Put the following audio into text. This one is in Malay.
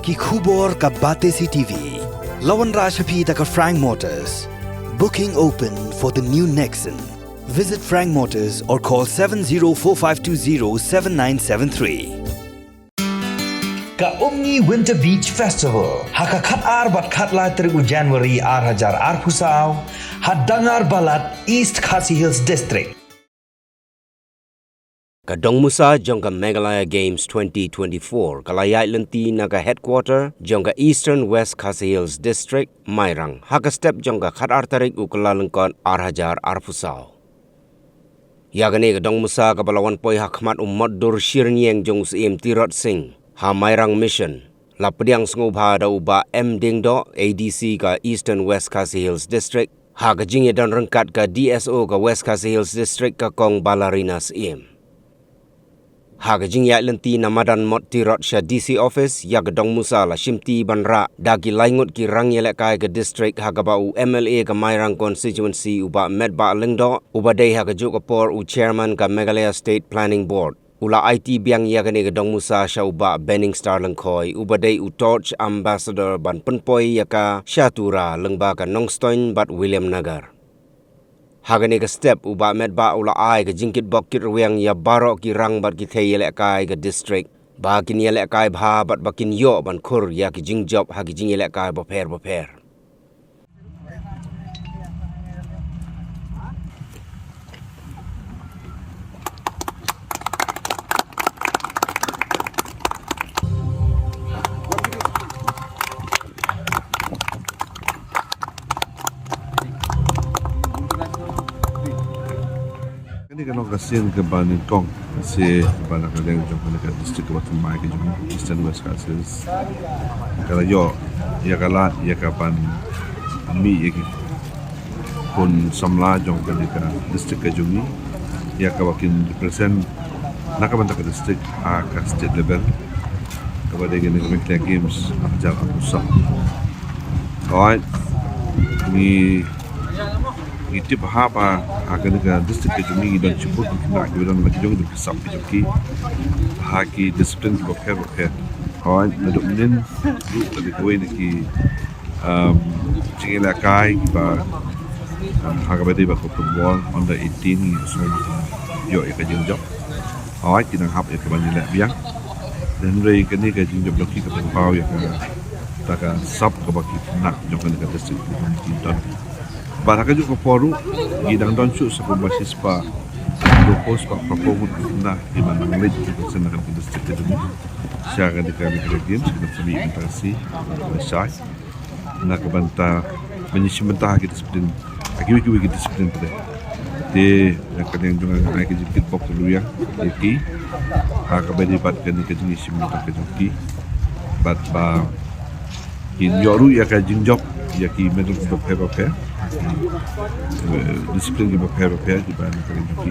ki khubor ka bate si TV. Lawan Rashapi taka Frank Motors. Booking open for the new Nexon. Visit Frank Motors or call 7045207973. Ka Omni Winter Beach Festival. Haka kat ar bat kat la terigu January ar hajar ar pusau. Hadangar balat East Khasi Hills District. Ka Dongmusa jongka Meghalaya Games 2024 kalayai lenti naga headquarter jongka Eastern West Khasi Hills District Mairang. Haka step jongka khat ar tarik ukala lengkot ar hajar ar pusau. Yagane ka Dongmusa ka balawan poi hakmat ummat dur shirnyeng jong usim Tirot Singh. Ha Mairang Mission. Lapdiang sngubha da uba M Dingdo ADC ka Eastern West Khasi Hills District. Ha ka jingye dan rengkat ka DSO ka West Khasi Hills District ka kong Balarinas im. Ha ka jingye lenti namadan mot tirot sya DC office ya ka Dongmusa la shimti banra dagi laingut ki rang yelek kai ka district ha ka ba u MLA ka Mairang constituency uba medba lengdo uba day ha ka jukapor u chairman ka Meghalaya State Planning Board. Ula IT biang yakane ke Dongmusa sya uba Benning Star lengkoi uba day u torch ambassador ban penpoi yaka syatura lengba ka Nongstoin bat William Nagar. Hagane ke step uba medba ula ai ke jingkit bokit ruang ya barok ki rang bat ki thei yelek kai ke district ba kin yelek kai bha bat bakin yo ban khur ya ki jingjob ha ki jing yelek kai boper. Ini kan orang kasihan ke Banin Kong, kasi Banin Kadang jom ke district Watan Mai ke jom Eastern West Kasis. Kalau yo, ya kalah, ya kapan mi ya pun samla jom ke district ke jom ni, ya kawakin represent nak kapan ke district ke state level. Kepada gini Winter Games ajar pusat. Alright, ni itu bahapa akan ke district ke jumi dan cukup nak kita nak jom itu kisah kita haki disiplin kita pakai. Alright, untuk menen itu lebih kau ini ki cingela kai kita harga bedi bakal football under 18 ni semua yo ikan jengjok. Alright, kita hap ikan banyak lek biang dan rei kini ke jengjok lagi ke pau ya tak sub ke baki nak jom ke district kita. Bahkan juga forum gidang donsu sebab basis pa propose pa propose na di mana ngelit kita senakan ke district itu siaga di kami games kita sini interaksi website nak banta menyimpan kita disiplin akibat kita disiplin pada de kadang juga nak ke jikit pop dulu ya iki agak beribatkan ke jenis menyimpan ke joki bat ba in yoru ya ka jingjok ya ki medal paper disiplin kita paper di mana kita joki